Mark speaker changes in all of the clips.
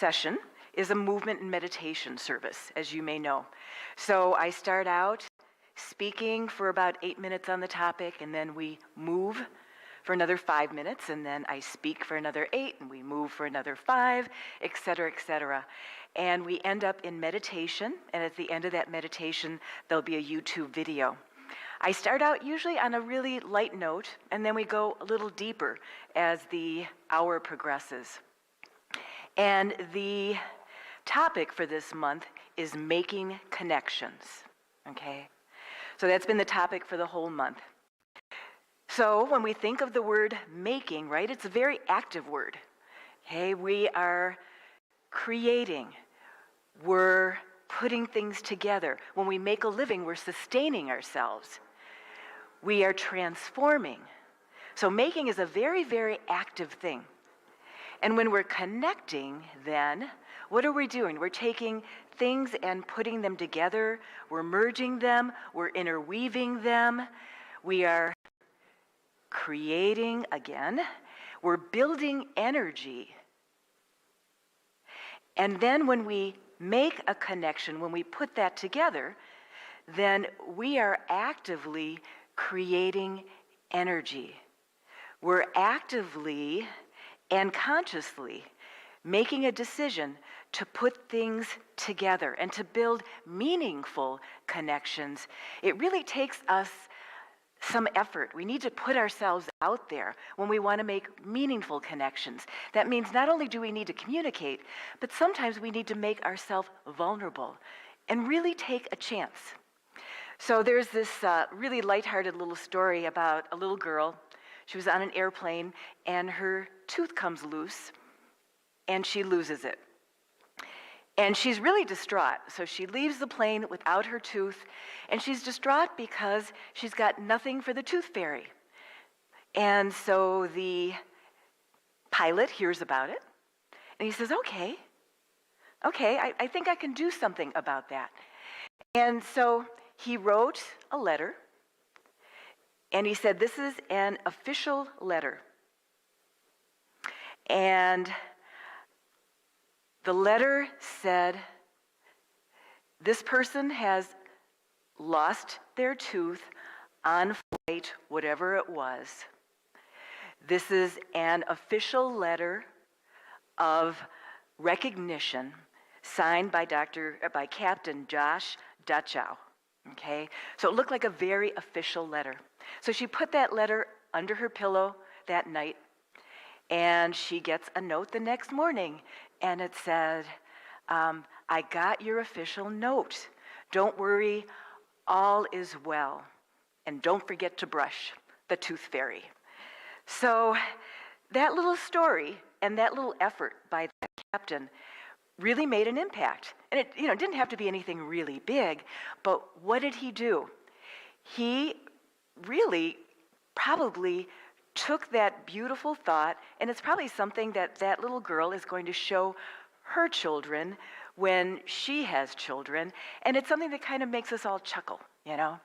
Speaker 1: session is a movement and meditation service, as you may know. So I start out speaking for about 8 minutes on the topic, and then we move for another 5 minutes, and then I speak for another 8, and we move for another 5, et cetera, et cetera. And we end up in meditation, and at the end of that meditation, there'll be a YouTube video. I start out usually on a really light note, and then we go a little deeper as the hour progresses. And the topic for this month is making connections, okay? So that's been the topic for the whole month. So when we think of the word making, right, it's a very active word, okay? We are creating, we're putting things together. When we make a living, we're sustaining ourselves. We are transforming. So making is a very, very active thing. And when we're connecting, then, what are we doing? We're taking things and putting them together. We're merging them. We're interweaving them. We are creating again. We're building energy. And then when we make a connection, when we put that together, then we are actively creating energy. We're actively and consciously making a decision to put things together and to build meaningful connections. It really takes us some effort. We need to put ourselves out there when we want to make meaningful connections. That means not only do we need to communicate, but sometimes we need to make ourselves vulnerable and really take a chance. So there's this really lighthearted little story about a little girl. She was on an airplane, and her tooth comes loose, and she loses it. And she's really distraught. So she leaves the plane without her tooth, and she's distraught because she's got nothing for the tooth fairy. And so the pilot hears about it, and he says, okay, I think I can do something about that. And so he wrote a letter, and he said, this is an official letter. And the letter said, this person has lost their tooth on flight, whatever it was. This is an official letter of recognition signed by Captain Josh Dutchow. Okay, so it looked like a very official letter. So she put that letter under her pillow that night, and she gets a note the next morning, and it said, I got your official note. Don't worry, all is well. And don't forget to brush the tooth fairy. So that little story and that little effort by the captain really made an impact. And it didn't have to be anything really big, but what did he do? He really probably took that beautiful thought, and it's probably something that that little girl is going to show her children when she has children, and it's something that kind of makes us all chuckle, you know?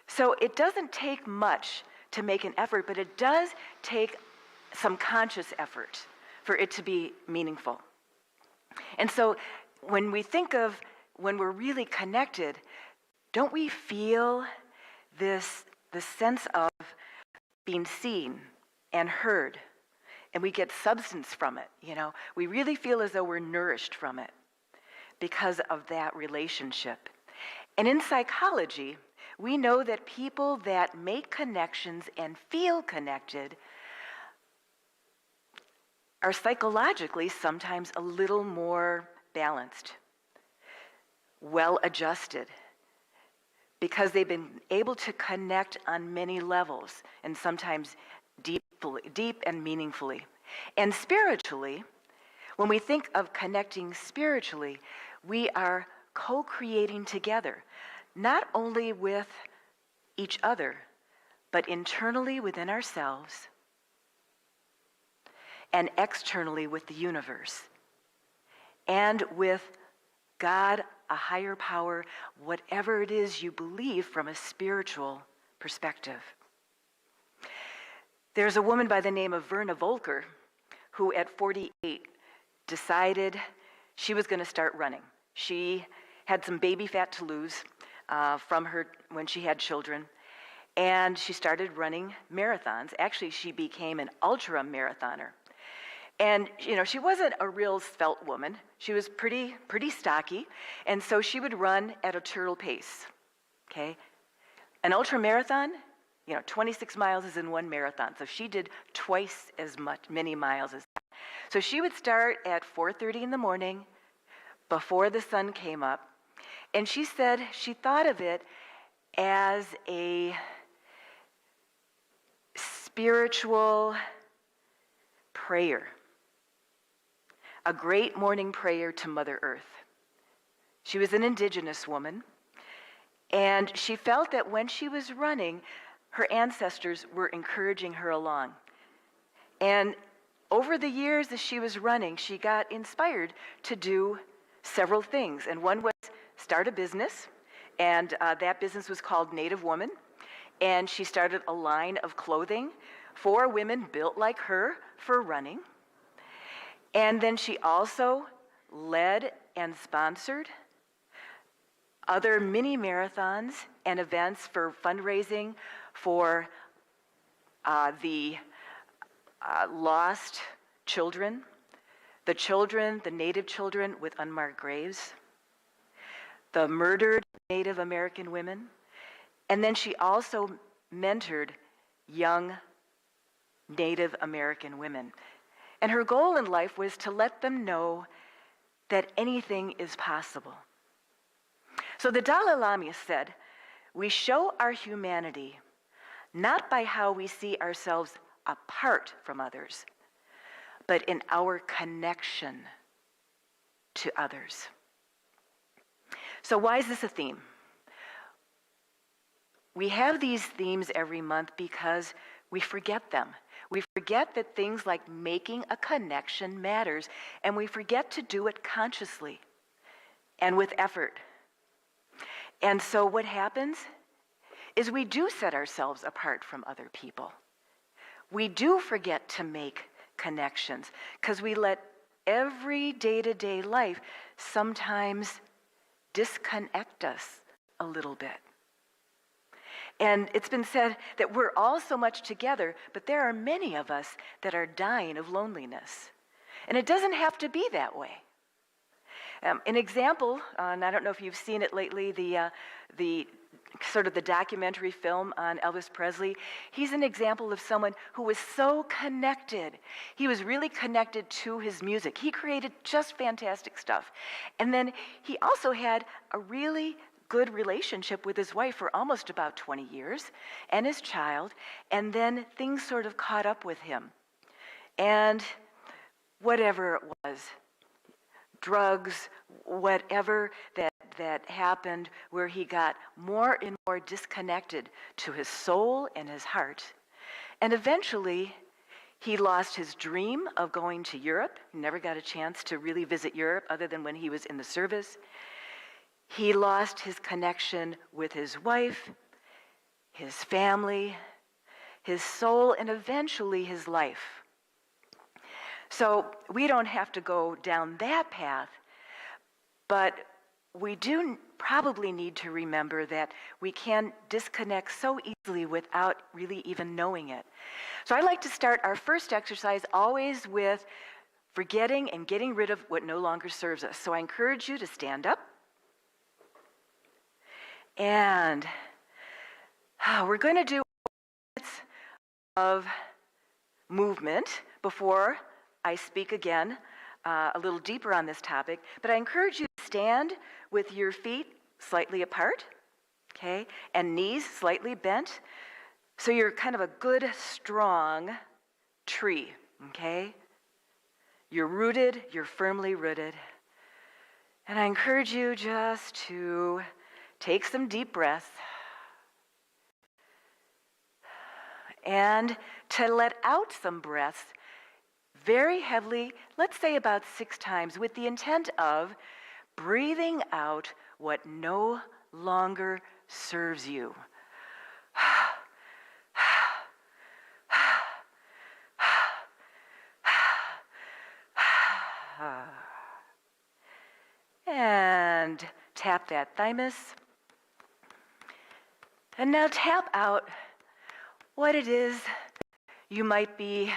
Speaker 1: So it doesn't take much to make an effort, but it does take some conscious effort for it to be meaningful. And so when we think of when we're really connected, don't we feel this sense of being seen and heard, and we get substance from it, you know? We really feel as though we're nourished from it because of that relationship. And in psychology, we know that people that make connections and feel connected are psychologically sometimes a little more balanced, well-adjusted, because they've been able to connect on many levels, and sometimes deep and meaningfully. And spiritually, when we think of connecting spiritually, we are co-creating together, not only with each other, but internally within ourselves and externally with the universe and with God, a higher power, whatever it is you believe from a spiritual perspective. There's a woman by the name of Verna Volker who at 48 decided she was going to start running. She had some baby fat to lose from her when she had children, and she started running marathons. Actually, she became an ultra marathoner. And she wasn't a real svelte woman. She was pretty stocky, and so she would run at a turtle pace. Okay, an ultra marathon, 26 miles is in one marathon. So she did twice as many miles as that. So she would start at 4:30 in the morning, before the sun came up, and she said she thought of it as a spiritual prayer, a great morning prayer to Mother Earth. She was an indigenous woman, and she felt that when she was running, her ancestors were encouraging her along. And over the years as she was running, she got inspired to do several things. And one was start a business, and that business was called Native Woman. And she started a line of clothing for women built like her for running. And then she also led and sponsored other mini marathons and events for fundraising for the lost children, the Native children with unmarked graves, the murdered Native American women, and then she also mentored young Native American women. And her goal in life was to let them know that anything is possible. So the Dalai Lama said, "We show our humanity not by how we see ourselves apart from others, but in our connection to others." So why is this a theme? We have these themes every month because we forget them. We forget that things like making a connection matters, and we forget to do it consciously and with effort. And so what happens is we do set ourselves apart from other people. We do forget to make connections because we let every day-to-day life sometimes disconnect us a little bit. And it's been said that we're all so much together, but there are many of us that are dying of loneliness. And it doesn't have to be that way. An example, and I don't know if you've seen it lately, the sort of the documentary film on Elvis Presley. He's an example of someone who was so connected. He was really connected to his music. He created just fantastic stuff. And then he also had a really good relationship with his wife for almost about 20 years and his child, and then things sort of caught up with him. And whatever it was, drugs, whatever that happened, where he got more and more disconnected to his soul and his heart. And eventually, he lost his dream of going to Europe. He never got a chance to really visit Europe other than when he was in the service. He lost his connection with his wife, his family, his soul, and eventually his life. So we don't have to go down that path, but we do probably need to remember that we can disconnect so easily without really even knowing it. So I like to start our first exercise always with forgetting and getting rid of what no longer serves us. So I encourage you to stand up. And we're going to do minutes of movement before I speak again a little deeper on this topic. But I encourage you to stand with your feet slightly apart, okay, and knees slightly bent. So you're kind of a good, strong tree, okay? You're rooted, you're firmly rooted. And I encourage you just to take some deep breaths and to let out some breaths very heavily, let's say about 6 times, with the intent of breathing out what no longer serves you. and tap that thymus. And now tap out what it is you might be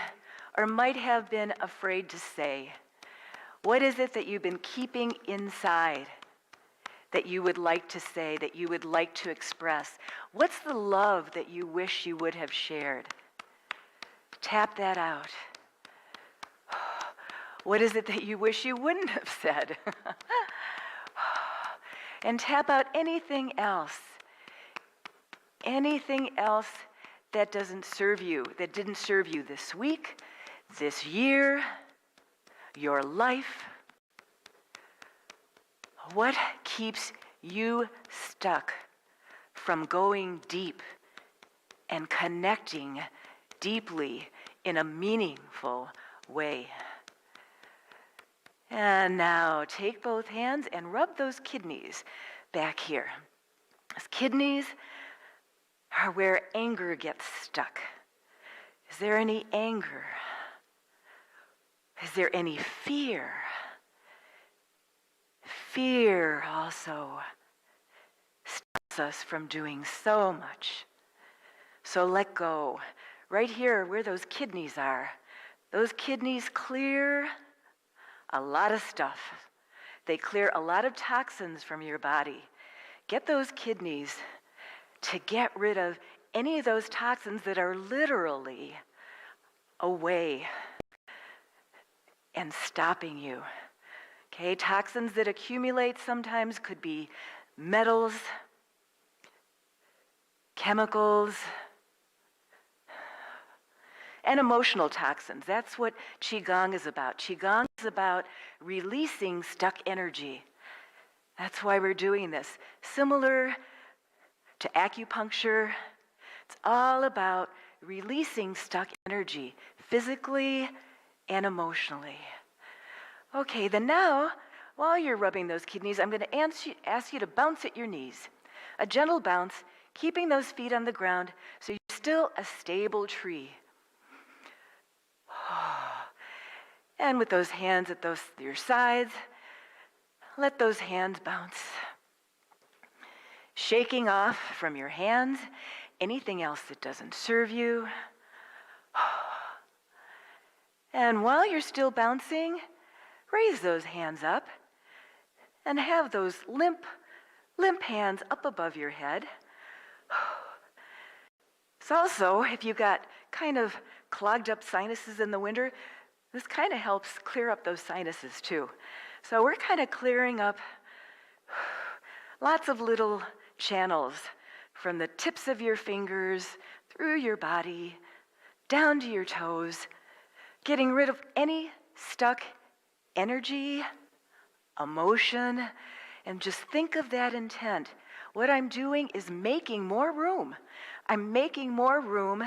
Speaker 1: or might have been afraid to say. What is it that you've been keeping inside that you would like to say, that you would like to express? What's the love that you wish you would have shared? Tap that out. What is it that you wish you wouldn't have said? And tap out anything else that doesn't serve you, that didn't serve you this week, this year, your life. What keeps you stuck from going deep and connecting deeply in a meaningful way? And now take both hands and rub those kidneys back here. Those kidneys are where anger gets stuck. Is there any anger? Is there any fear? Fear also stops us from doing so much. So let go. Right here where those kidneys are, those kidneys clear a lot of stuff. They clear a lot of toxins from your body. Get those kidneys to get rid of any of those toxins that are literally away and stopping you. Okay, toxins that accumulate sometimes could be metals, chemicals, and emotional toxins. That's what Qigong is about. Qigong is about releasing stuck energy. That's why we're doing this. Similar to acupuncture, it's all about releasing stuck energy, physically and emotionally. Okay, then now, while you're rubbing those kidneys, I'm going to ask you to bounce at your knees. A gentle bounce, keeping those feet on the ground so you're still a stable tree. And with those hands at your sides, let those hands bounce. Shaking off from your hands anything else that doesn't serve you. And while you're still bouncing, raise those hands up and have those limp hands up above your head. It's also, if you've got kind of clogged up sinuses in the winter, this kind of helps clear up those sinuses too. So we're kind of clearing up lots of little channels from the tips of your fingers, through your body, down to your toes, getting rid of any stuck energy, emotion, and just think of that intent. What I'm doing is making more room. I'm making more room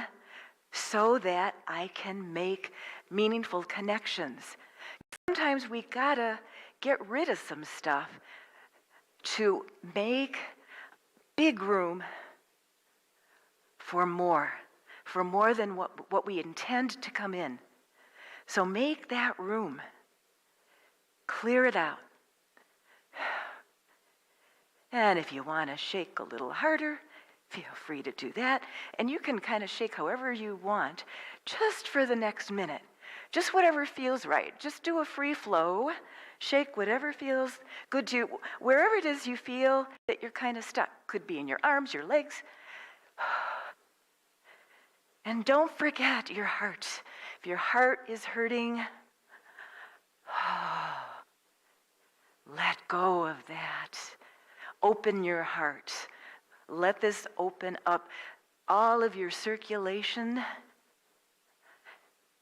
Speaker 1: so that I can make meaningful connections. Sometimes we gotta get rid of some stuff to make big room for more than what we intend to come in. So make that room. Clear it out. And if you want to shake a little harder, feel free to do that. And you can kind of shake however you want, just for the next minute. Just whatever feels right. Just do a free flow. Shake whatever feels good to you. Wherever it is you feel that you're kind of stuck. Could be in your arms, your legs. And don't forget your heart. If your heart is hurting, let go of that. Open your heart. Let this open up all of your circulation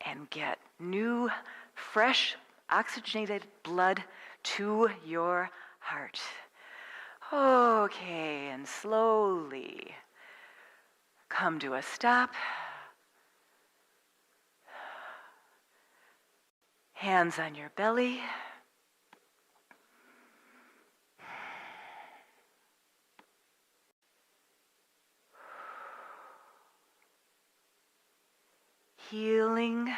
Speaker 1: and get new, fresh, oxygenated blood to your heart. Okay, and slowly come to a stop. Hands on your belly. Healing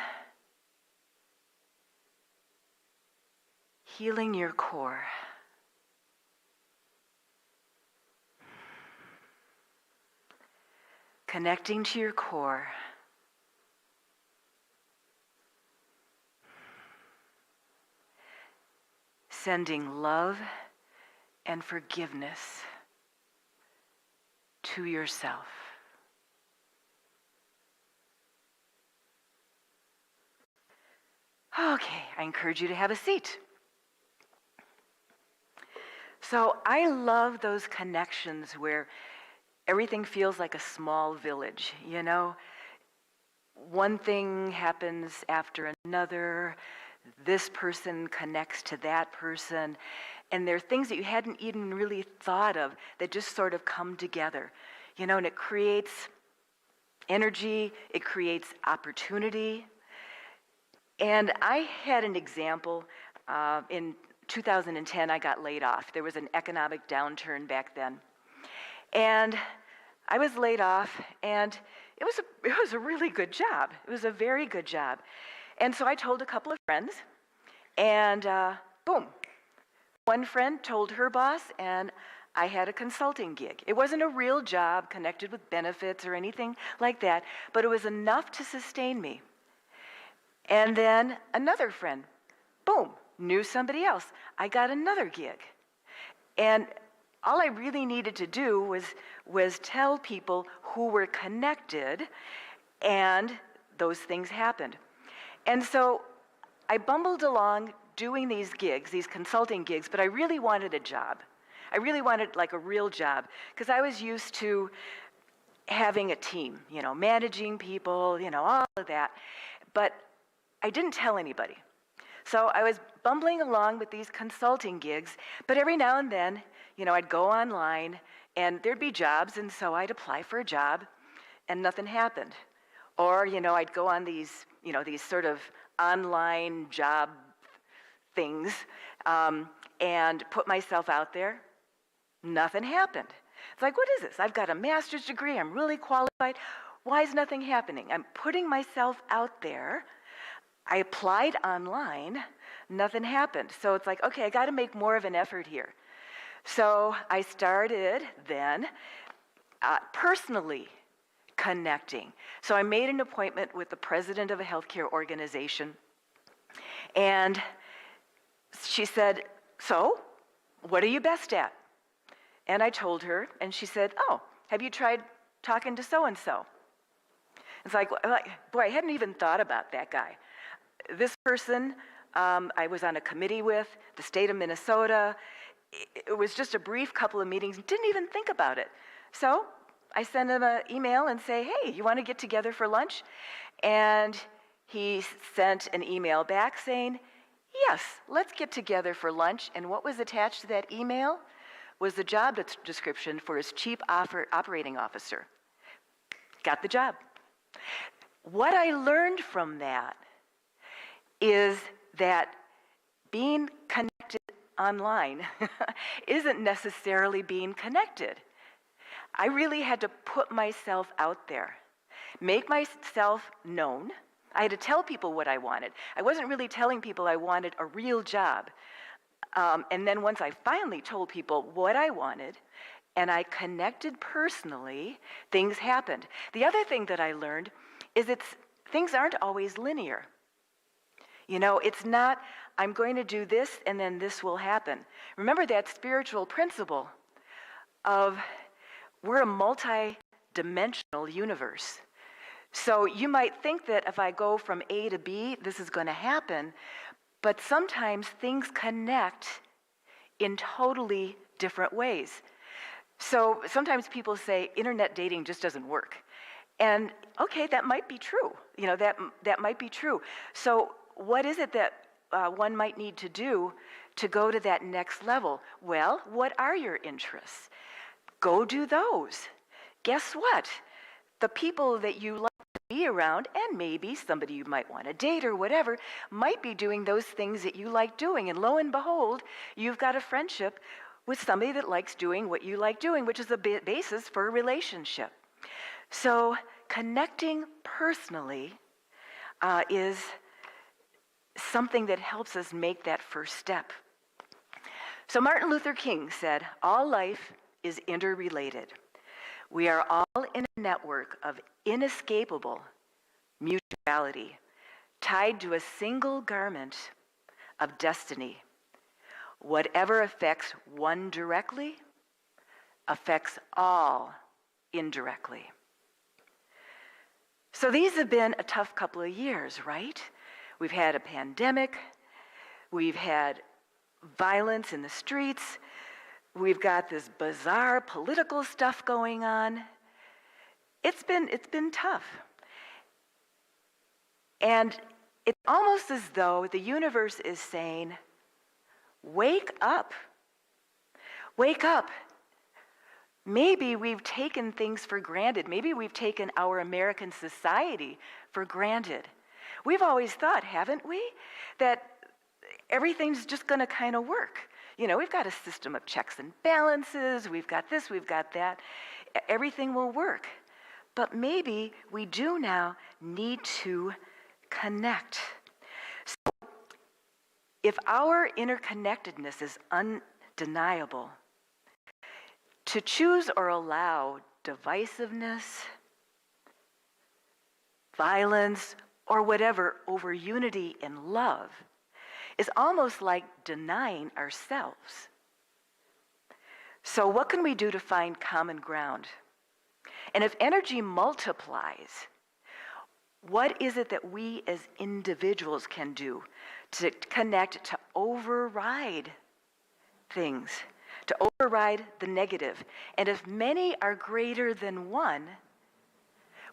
Speaker 1: your core. connecting to your core. Sending love and forgiveness to yourself. Okay, I encourage you to have a seat. So I love those connections where everything feels like a small village, you know? One thing happens after another. This person connects to that person. And there are things that you hadn't even really thought of that just sort of come together, you know, and it creates energy, it creates opportunity. And I had an example. In 2010, I got laid off. There was an economic downturn back then. And I was laid off, and it was a really good job. It was a very good job. And so I told a couple of friends, and boom. One friend told her boss, and I had a consulting gig. It wasn't a real job connected with benefits or anything like that, but it was enough to sustain me. And then another friend, boom, knew somebody else. I got another gig. And all I really needed to do was tell people who were connected, and those things happened. And so I bumbled along doing these gigs, these consulting gigs, but I really wanted a job. I really wanted like a real job, because I was used to having a team, you know, managing people, you know, all of that. But I didn't tell anybody. So I was bumbling along with these consulting gigs, but every now and then, you know, I'd go online and there'd be jobs, and so I'd apply for a job and nothing happened. Or, you know, I'd go on these, you know, these sort of online job things and put myself out there. Nothing happened. It's like, what is this? I've got a master's degree. I'm really qualified. Why is nothing happening? I'm putting myself out there. I applied online. Nothing happened. So it's like, okay, I got to make more of an effort here. So I started then personally connecting. So I made an appointment with the president of a healthcare organization. And she said, so, what are you best at? And I told her, and she said, oh, have you tried talking to so-and-so? It's like, boy, I hadn't even thought about that guy. This person I was on a committee with, the state of Minnesota. It was just a brief couple of meetings, didn't even think about it. So I sent him an email and say, hey, you want to get together for lunch? And he sent an email back saying, yes, let's get together for lunch. And what was attached to that email was the job description for his chief operating officer. Got the job. What I learned from that is that being connected online isn't necessarily being connected. I really had to put myself out there, make myself known. I had to tell people what I wanted. I wasn't really telling people I wanted a real job. And then once I finally told people what I wanted, and I connected personally, things happened. The other thing that I learned is things aren't always linear. You know, it's not, I'm going to do this and then this will happen. Remember that spiritual principle of we're a multi-dimensional universe. So you might think that if I go from A to B, this is going to happen, but sometimes things connect in totally different ways. So sometimes people say internet dating just doesn't work. And okay, that might be true. You know, that might be true. So what is it that one might need to do to go to that next level? Well, what are your interests? Go do those. Guess what? The people that you like to be around, and maybe somebody you might want to date or whatever, might be doing those things that you like doing. And lo and behold, you've got a friendship with somebody that likes doing what you like doing, which is the basis for a relationship. So connecting personally is something that helps us make that first step. So Martin Luther King said, all life is interrelated. We are all in a network of inescapable mutuality, tied to a single garment of destiny. Whatever affects one directly affects all indirectly. So these have been a tough couple of years, right? We've had a pandemic, we've had violence in the streets, we've got this bizarre political stuff going on. It's been tough. And it's almost as though the universe is saying, wake up. Wake up. Maybe we've taken things for granted. Maybe we've taken our American society for granted. We've always thought, haven't we, that everything's just going to kind of work. You know, we've got a system of checks and balances. We've got this, we've got that. Everything will work. But maybe we do now need to connect. So if our interconnectedness is undeniable, to choose or allow divisiveness, violence, or whatever over unity and love is almost like denying ourselves. So what can we do to find common ground? And if energy multiplies, what is it that we as individuals can do to connect, to override things, to override the negative? And if many are greater than one,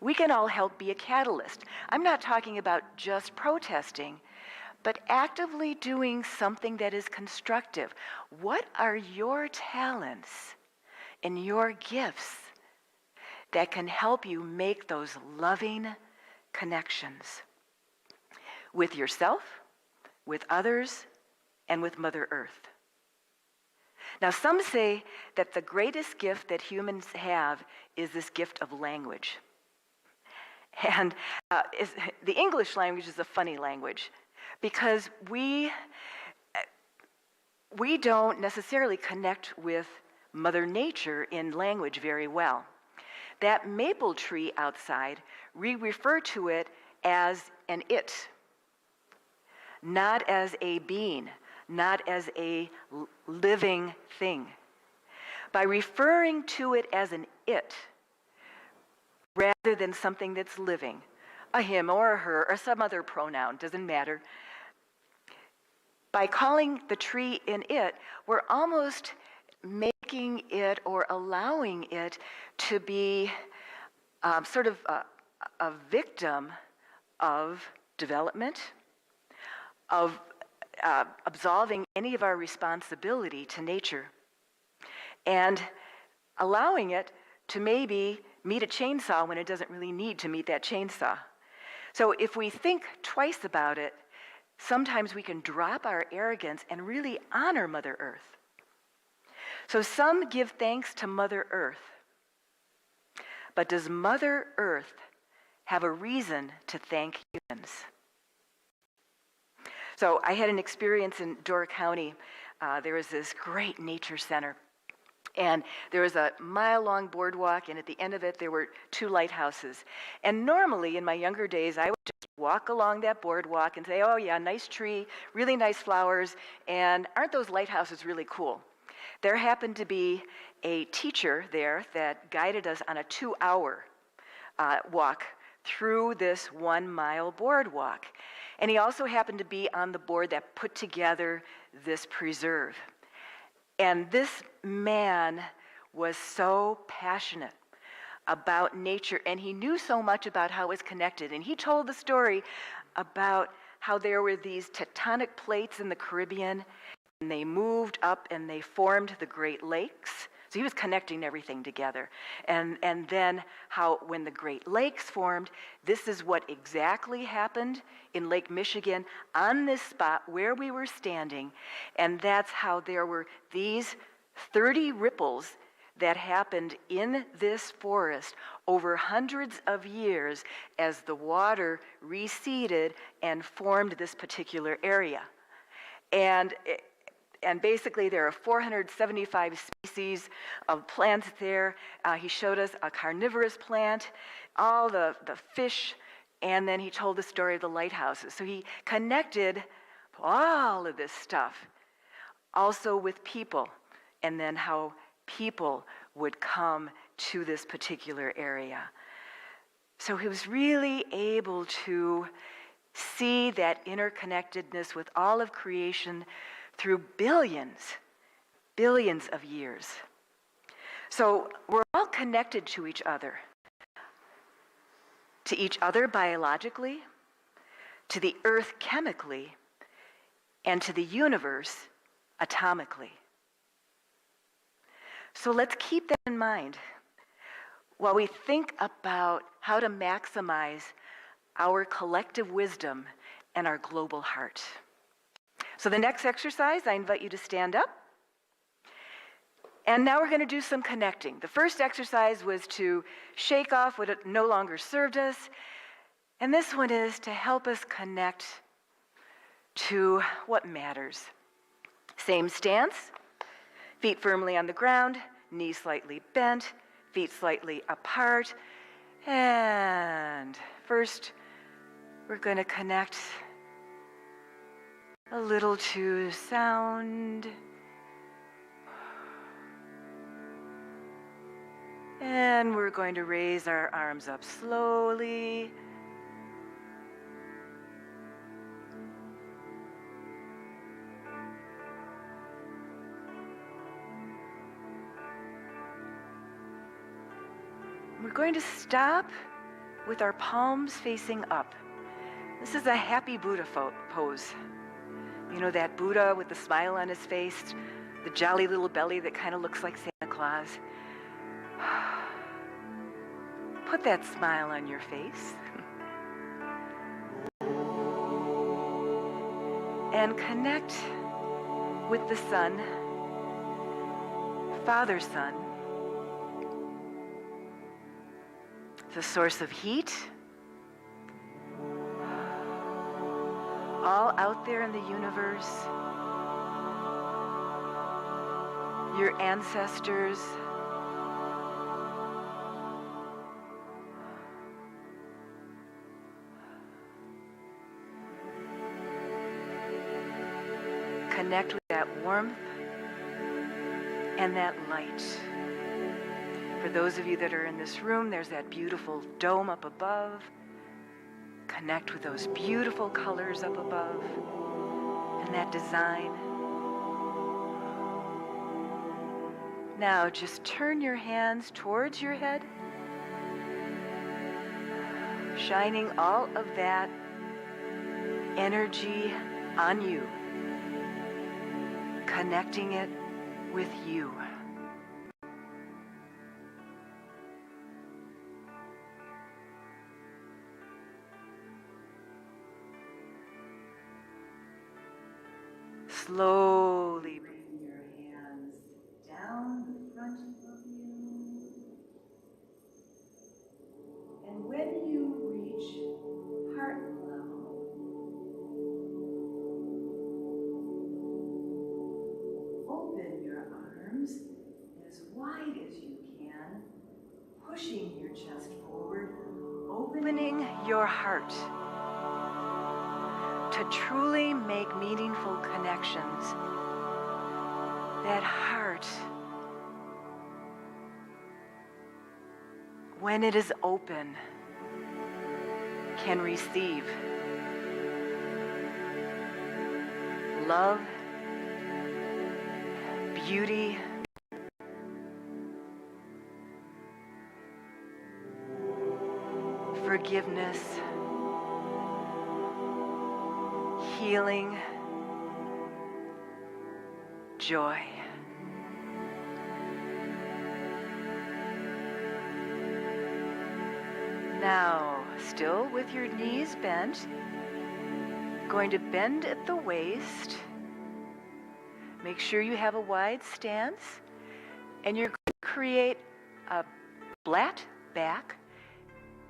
Speaker 1: we can all help be a catalyst. I'm not talking about just protesting, but actively doing something that is constructive. What are your talents and your gifts that can help you make those loving connections with yourself, with others, and with Mother Earth? Now, some say that the greatest gift that humans have is this gift of language. And the English language is a funny language because we don't necessarily connect with Mother Nature in language very well. That maple tree outside, we refer to it as an it, not as a being, not as a living thing. By referring to it as an it, rather than something that's living, a him or a her or some other pronoun, doesn't matter. By calling the tree an it, we're almost making it or allowing it to be sort of a victim of development, of absolving any of our responsibility to nature, and allowing it to maybe meet a chainsaw when it doesn't really need to meet that chainsaw. So if we think twice about it, sometimes we can drop our arrogance and really honor Mother Earth. So some give thanks to Mother Earth. But does Mother Earth have a reason to thank humans? So I had an experience in Door County. There was this great nature center. And there was a mile-long boardwalk, and at the end of it, there were 2 lighthouses. And normally, in my younger days, I would just walk along that boardwalk and say, oh yeah, nice tree, really nice flowers, and aren't those lighthouses really cool? There happened to be a teacher there that guided us on a 2-hour walk through this 1-mile boardwalk. And he also happened to be on the board that put together this preserve. And this man was so passionate about nature, and he knew so much about how it's connected. And he told the story about how there were these tectonic plates in the Caribbean, and they moved up and they formed the Great Lakes. So he was connecting everything together. And then how when the Great Lakes formed, this is what exactly happened in Lake Michigan on this spot where we were standing. And that's how there were these 30 ripples that happened in this forest over hundreds of years as the water receded and formed this particular area. And And basically there are 475 species of plants there. He showed us a carnivorous plant, all the fish, and then he told the story of the lighthouses. So he connected all of this stuff also with people, and then how people would come to this particular area. So he was really able to see that interconnectedness with all of creation through billions of years. So we're all connected to each other biologically, to the earth chemically, and to the universe atomically. So let's keep that in mind while we think about how to maximize our collective wisdom and our global heart. So the next exercise, I invite you to stand up. And now we're going to do some connecting. The first exercise was to shake off what no longer served us. And this one is to help us connect to what matters. Same stance, feet firmly on the ground, knees slightly bent, feet slightly apart. And first, we're going to connect a little to sound. And we're going to raise our arms up slowly. We're going to stop with our palms facing up. This is a happy Buddha pose. You know, that Buddha with the smile on his face, the jolly little belly that kind of looks like Santa Claus. Put that smile on your face. And connect with the sun, Father Sun, the source of heat, all out there in the universe, your ancestors, connect with that warmth and that light. For those of you that are in this room, there's that beautiful dome up above. Connect with those beautiful colors up above and that design. Now just turn your hands towards your head, shining all of that energy on you, connecting it with you. Slowly bring your hands down the front of you. And when you reach heart level, open your arms as wide as you can, pushing your chest forward, opening your heart to truly make meaningful connections. That heart, when it is open, can receive love, beauty, forgiveness, healing, joy. Now, still with your knees bent, going to bend at the waist. Make sure you have a wide stance, and you're going to create a flat back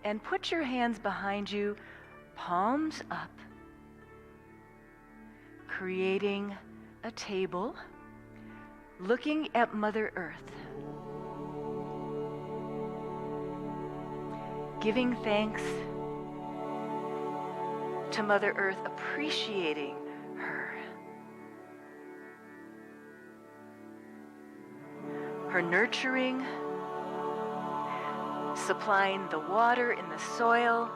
Speaker 1: and put your hands behind you, palms up, creating a table looking at Mother Earth, giving thanks to Mother Earth, appreciating her nurturing, supplying the water in the soil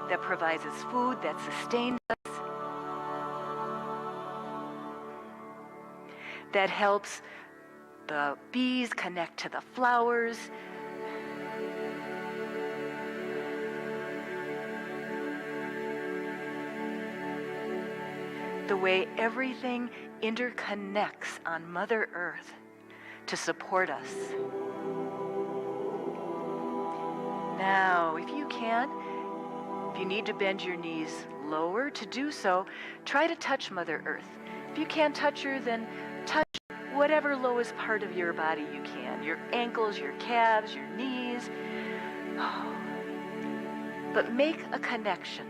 Speaker 1: that provides us food, that sustains us, that helps the bees connect to the flowers, the way everything interconnects on Mother Earth to support us. Now, if you can, if you need to bend your knees lower to do so, try to touch Mother Earth. If you can't touch her, then touch whatever lowest part of your body you can, your ankles, your calves, your knees. Oh. But make a connection.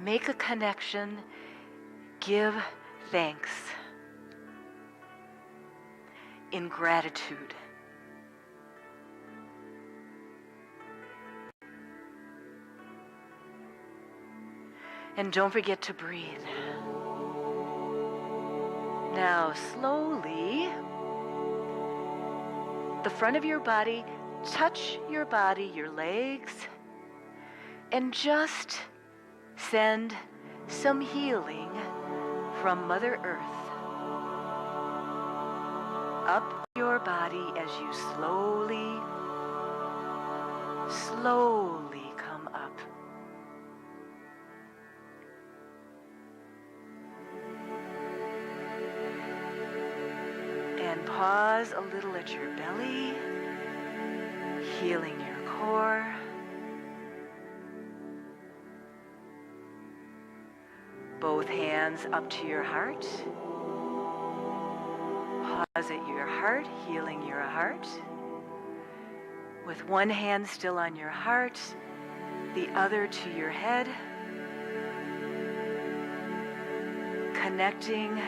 Speaker 1: Make a connection. Give thanks in gratitude. And don't forget to breathe. Now, slowly, the front of your body, touch your body, your legs, and just send some healing from Mother Earth up your body as you slowly come up. And pause a little at your belly, healing your core. Both hands up to your heart. Pause at your heart, healing your heart. With one hand still on your heart, the other to your head. Connecting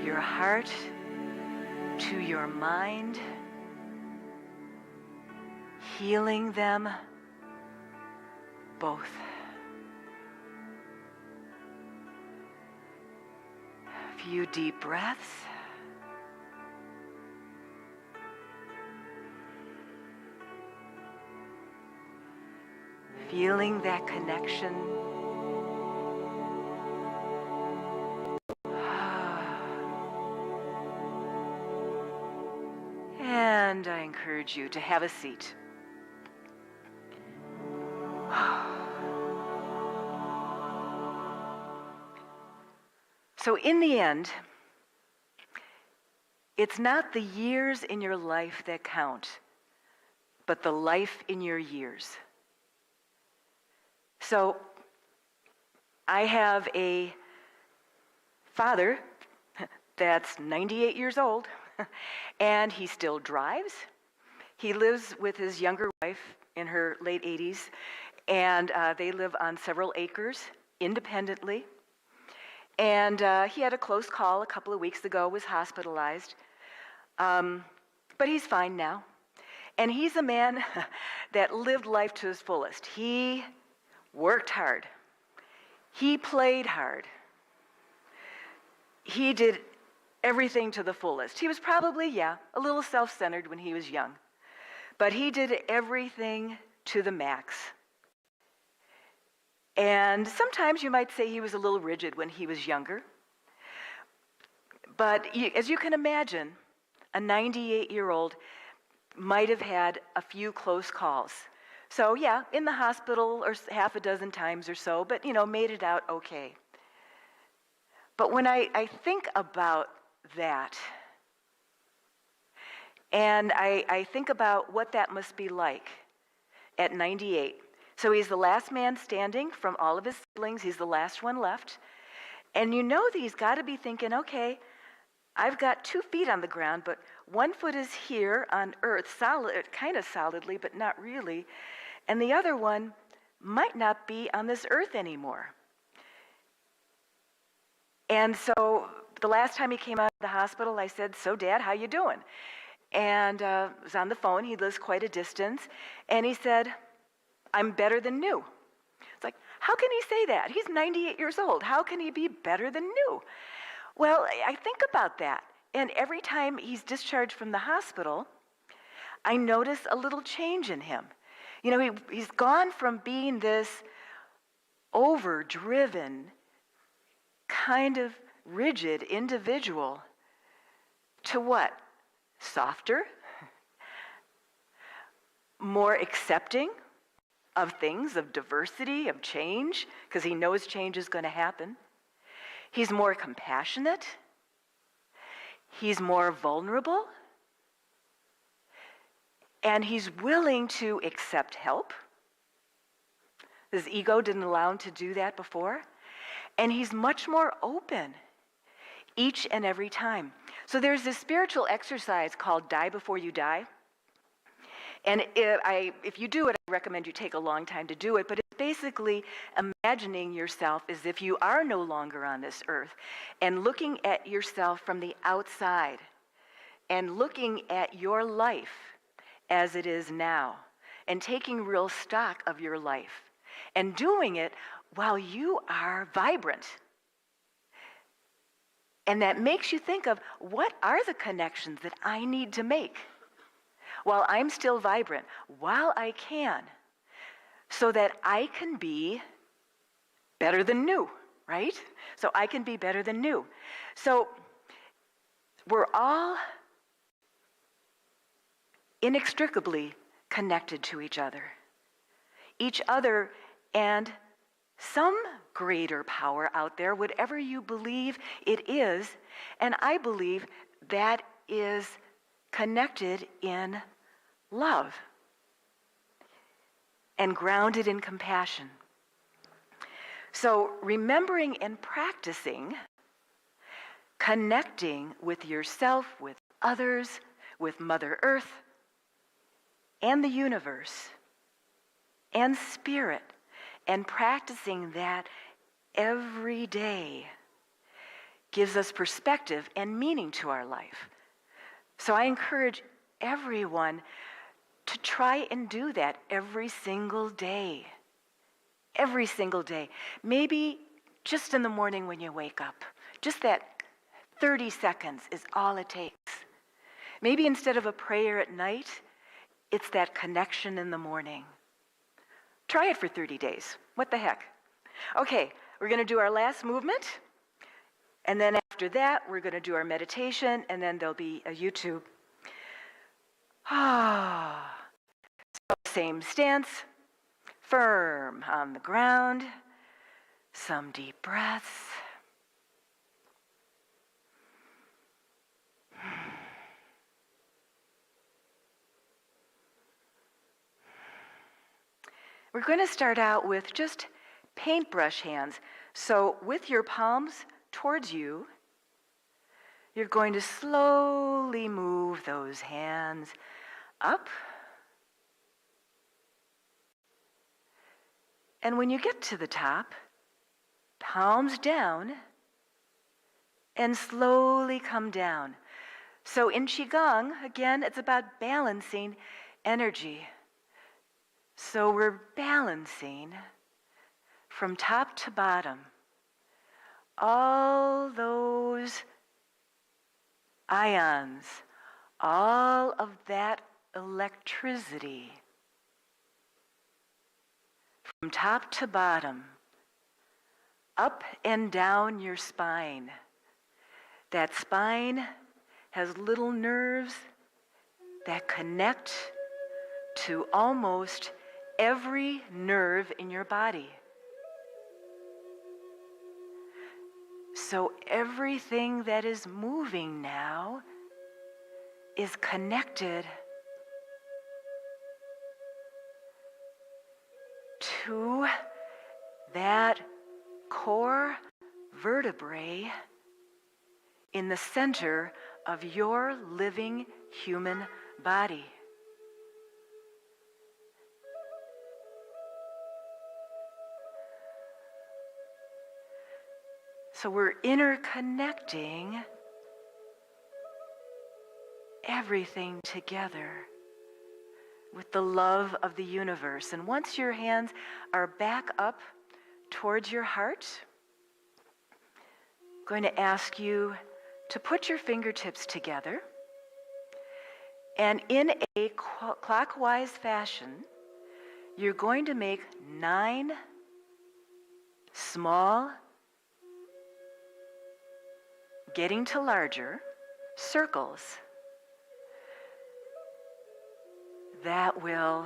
Speaker 1: your heart to your mind. Healing them both. A few deep breaths. Feeling that connection. And I encourage you to have a seat. So in the end, it's not the years in your life that count, but the life in your years. So I have a father that's 98 years old, and he still drives. He lives with his younger wife in her late 80s, and they live on several acres independently. And he had a close call a couple of weeks ago, was hospitalized. But he's fine now. And he's a man that lived life to his fullest. He worked hard. He played hard. He did everything to the fullest. He was probably, a little self-centered when he was young. But he did everything to the max. And sometimes you might say he was a little rigid when he was younger. But as you can imagine, a 98-year-old might have had a few close calls. So in the hospital or half a dozen times or so, but made it out okay. But when I think about that, and I think about what that must be like at 98. So he's the last man standing from all of his siblings. He's the last one left. And that he's got to be thinking, okay, I've got 2 feet on the ground, but one foot is here on earth, solid, kind of solidly, but not really. And the other one might not be on this earth anymore. And so the last time he came out of the hospital, I said, "So, Dad, how you doing?" And was on the phone. He lives quite a distance. And he said, "I'm better than new." It's like, how can he say that? He's 98 years old. How can he be better than new? Well, I think about that. And every time he's discharged from the hospital, I notice a little change in him. You know, he's gone from being this overdriven, kind of rigid individual to what? Softer, more accepting of things, of diversity, of change, because he knows change is going to happen. He's more compassionate. He's more vulnerable. And he's willing to accept help. His ego didn't allow him to do that before. And he's much more open each and every time. So there's this spiritual exercise called Die Before You Die. And if you do it, I recommend you take a long time to do it, but it's basically imagining yourself as if you are no longer on this earth and looking at yourself from the outside and looking at your life as it is now and taking real stock of your life and doing it while you are vibrant. And that makes you think of, what are the connections that I need to make while I'm still vibrant, while I can, so that I can be better than new, right? So I can be better than new. So we're all inextricably connected to each other and some greater power out there, whatever you believe it is, and I believe that is connected in love and grounded in compassion. So remembering and practicing, connecting with yourself, with others, with Mother Earth, and the universe, and spirit, and practicing that every day gives us perspective and meaning to our life. So I encourage everyone to try and do that every single day. Every single day. Maybe just in the morning when you wake up. Just that 30 seconds is all it takes. Maybe instead of a prayer at night, it's that connection in the morning. Try it for 30 days. What the heck? Okay, we're going to do our last movement. And then after that, we're going to do our meditation, and then there'll be a YouTube. So same stance, firm on the ground, some deep breaths. We're going to start out with just paintbrush hands. So with your palms towards you, you're going to slowly move those hands up. And when you get to the top, palms down and slowly come down. So in Qigong, again, it's about balancing energy. So we're balancing from top to bottom all those ions, all of that electricity, from top to bottom, up and down your spine. That spine has little nerves that connect to almost every nerve in your body. So everything that is moving now is connected to that core vertebrae in the center of your living human body. So we're interconnecting everything together with the love of the universe. And once your hands are back up towards your heart, I'm going to ask you to put your fingertips together, and in a clockwise fashion, you're going to make 9 small, getting to larger circles that will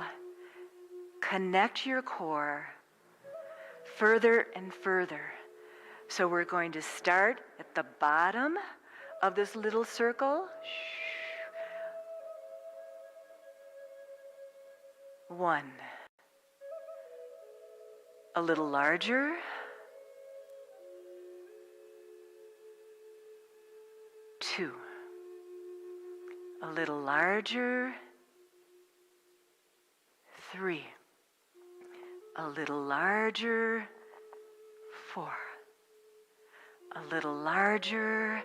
Speaker 1: connect your core further and further. So we're going to start at the bottom of this little circle. 1. A little larger. 2. A little larger. 3. A little larger. 4. A little larger.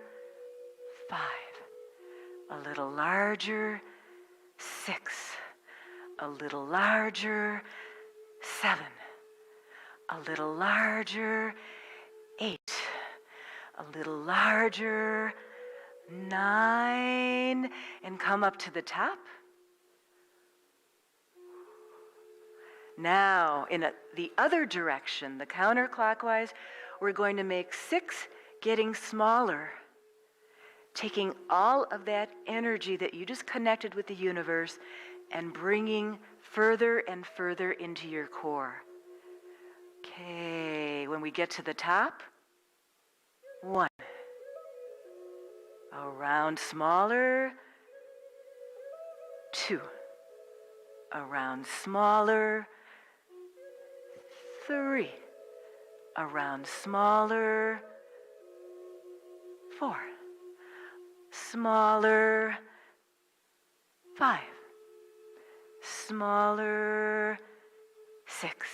Speaker 1: 5. A little larger. 6. A little larger. 7. A little larger. 8. A little larger. 9. And come up to the top. Now, in the other direction, the counterclockwise, we're going to make 6 getting smaller, taking all of that energy that you just connected with the universe and bringing further and further into your core. Okay, when we get to the top, 1. A round smaller. 2. A round smaller. 3. A round smaller. 4. Smaller. 5. Smaller. 6.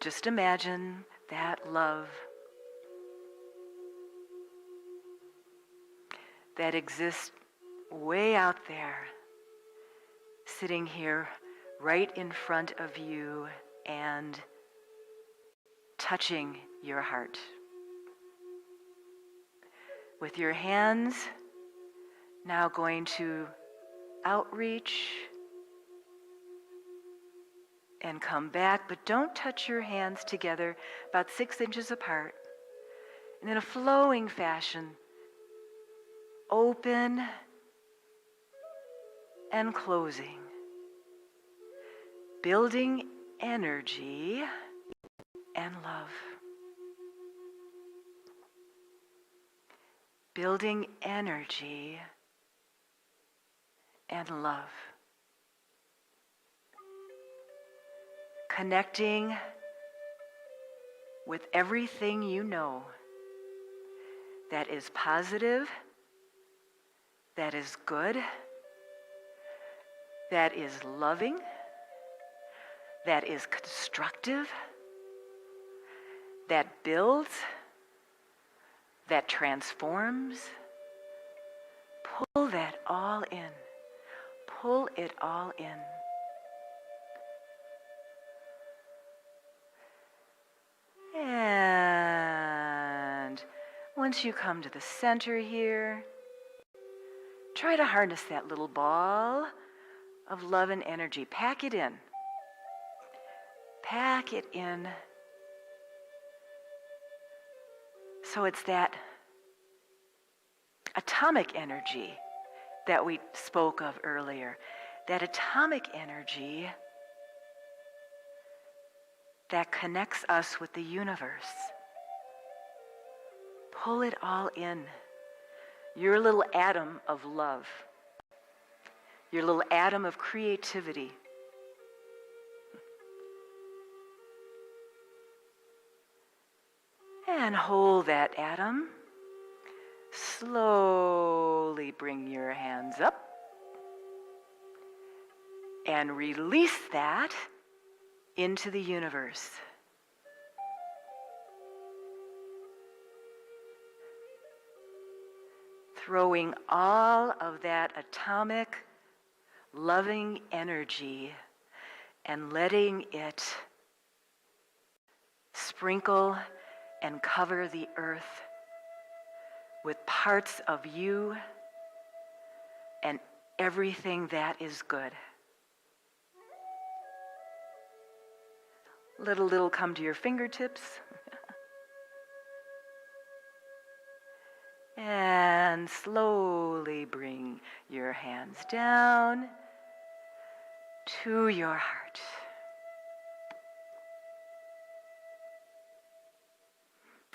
Speaker 1: Just imagine that love that exists way out there, sitting here right in front of you and touching your heart. With your hands now going to outreach and come back, but don't touch your hands together, about 6 inches apart. And in a flowing fashion, open and closing, building energy and love. Building energy and love. Connecting with everything you know that is positive, that is good, that is loving, that is constructive, that builds, that transforms. Pull that all in. Pull it all in. And once you come to the center here, try to harness that little ball of love and energy. Pack it in. Pack it in. So it's that atomic energy that we spoke of earlier. That atomic energy that connects us with the universe. Pull it all in. Your little atom of love. Your little atom of creativity. And hold that atom Slowly bring your hands up and release that into the universe. Throwing all of that atomic, loving energy and letting it sprinkle and cover the earth with parts of you and everything that is good. Let a little come to your fingertips. And slowly bring your hands down to your heart.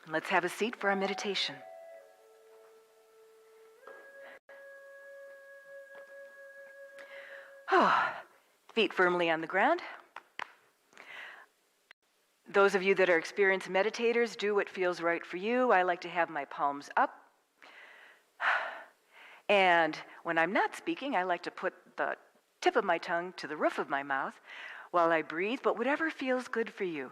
Speaker 1: Let's have a seat for our meditation. Feet firmly on the ground. Those of you that are experienced meditators, do what feels right for you. I like to have my palms up. And when I'm not speaking, I like to put the tip of my tongue to the roof of my mouth while I breathe, but whatever feels good for you.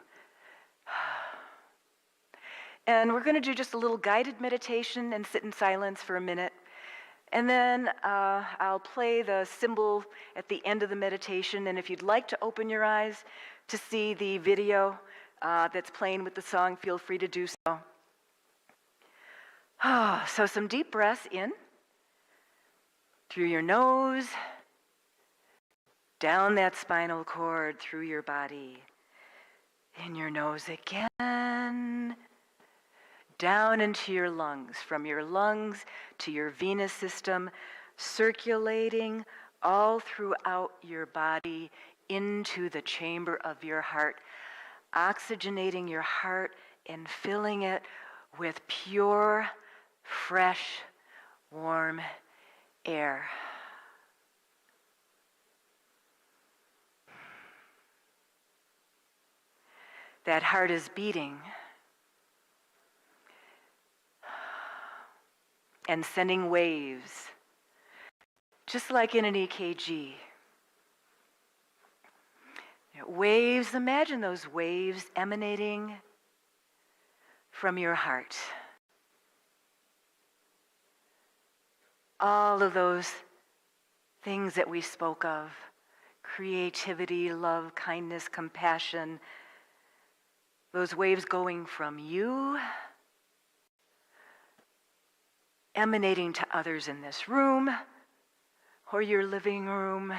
Speaker 1: And we're going to do just a little guided meditation and sit in silence for a minute. And then I'll play the symbol at the end of the meditation. And if you'd like to open your eyes to see the video that's playing with the song, feel free to do so. So some deep breaths in through your nose, down that spinal cord, through your body. In your nose again. Down into your lungs, from your lungs to your venous system, circulating all throughout your body into the chamber of your heart, oxygenating your heart and filling it with pure, fresh, warm air. That heart is beating and sending waves, just like in an EKG. Waves, imagine those waves emanating from your heart. All of those things that we spoke of, creativity, love, kindness, compassion, those waves going from you, emanating to others in this room or your living room,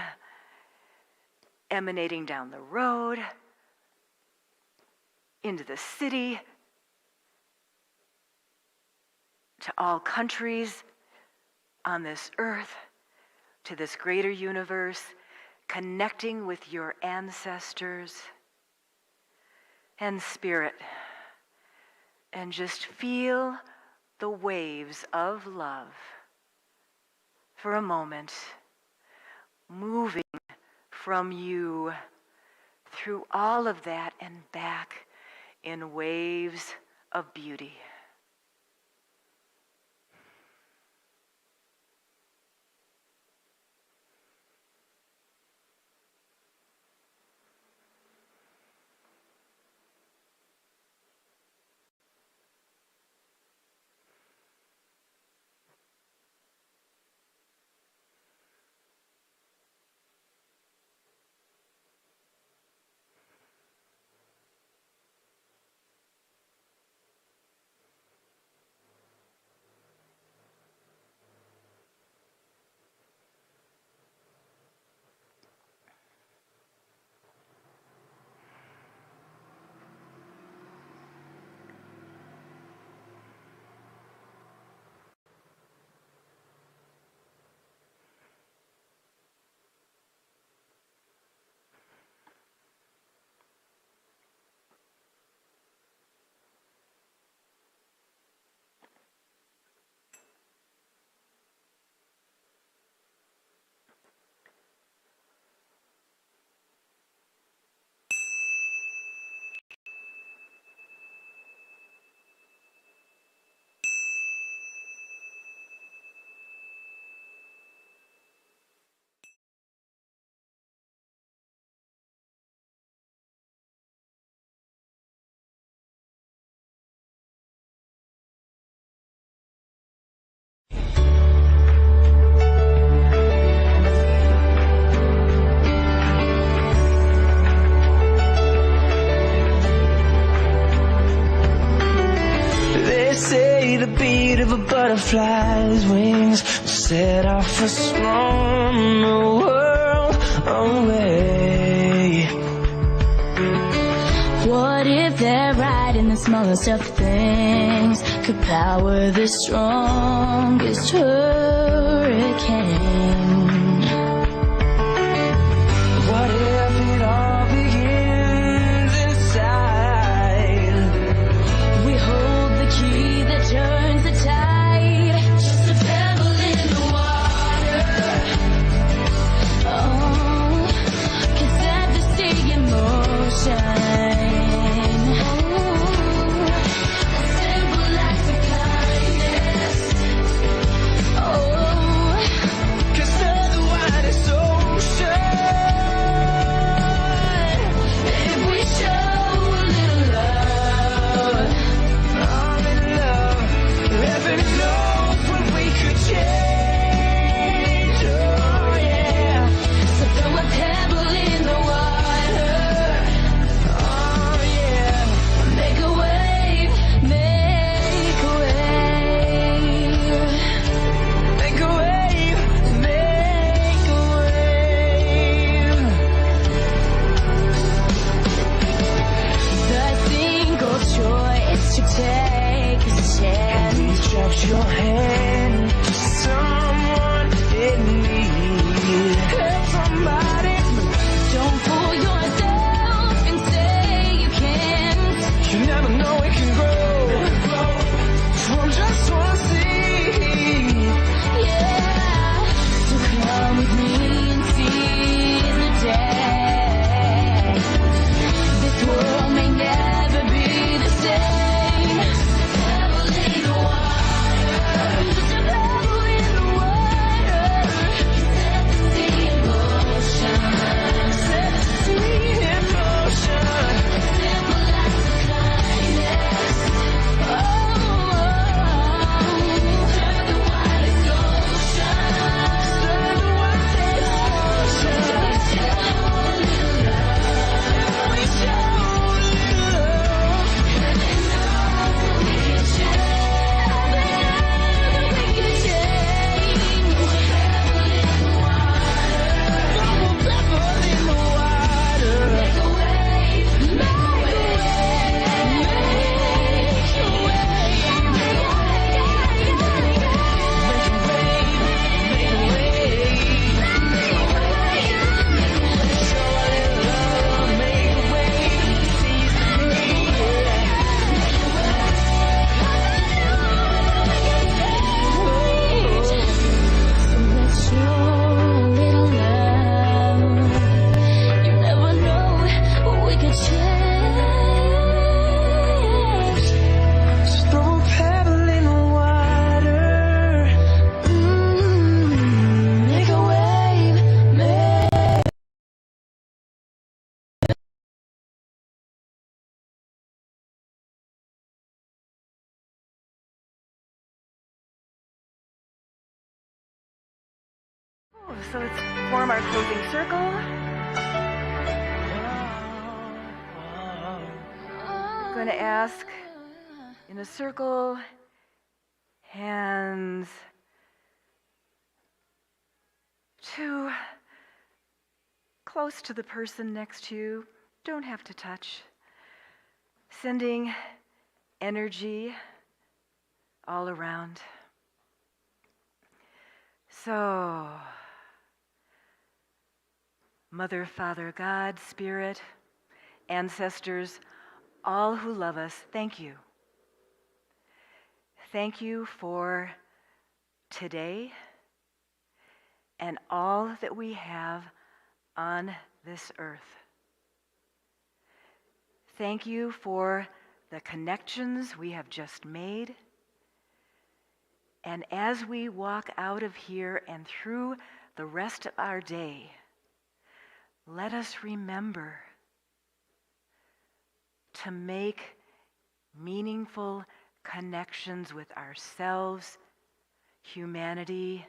Speaker 1: emanating down the road, into the city, to all countries on this earth, to this greater universe, connecting with your ancestors and spirit, and just feel the waves of love for a moment, moving from you through all of that and back in waves of beauty.
Speaker 2: butterflies' wings will set off us from the world away.
Speaker 3: What if they're right in the smallest of things could power the strongest hurricane?
Speaker 2: What if it all begins inside?
Speaker 3: We hold the key that turns the tide. Just a pebble in the water. Oh, can set the sea in motion.
Speaker 2: Stretch your hand to someone in need. Help somebody.
Speaker 3: Don't fool yourself and say you can't.
Speaker 2: You never know it can grow from just one seed.
Speaker 3: Yeah, so come with me and seize the day. This world may never be the same.
Speaker 1: So let's form our closing circle. I'm going to ask in a circle, hands to close to the person next to you. Don't have to touch. Sending energy all around. So, Mother, Father, God, Spirit, ancestors, all who love us, thank you. Thank you for today and all that we have on this earth. Thank you for the connections we have just made. And as we walk out of here and through the rest of our day, let us remember to make meaningful connections with ourselves, humanity,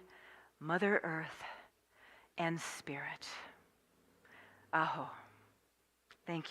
Speaker 1: Mother Earth, and Spirit. Aho. Thank you.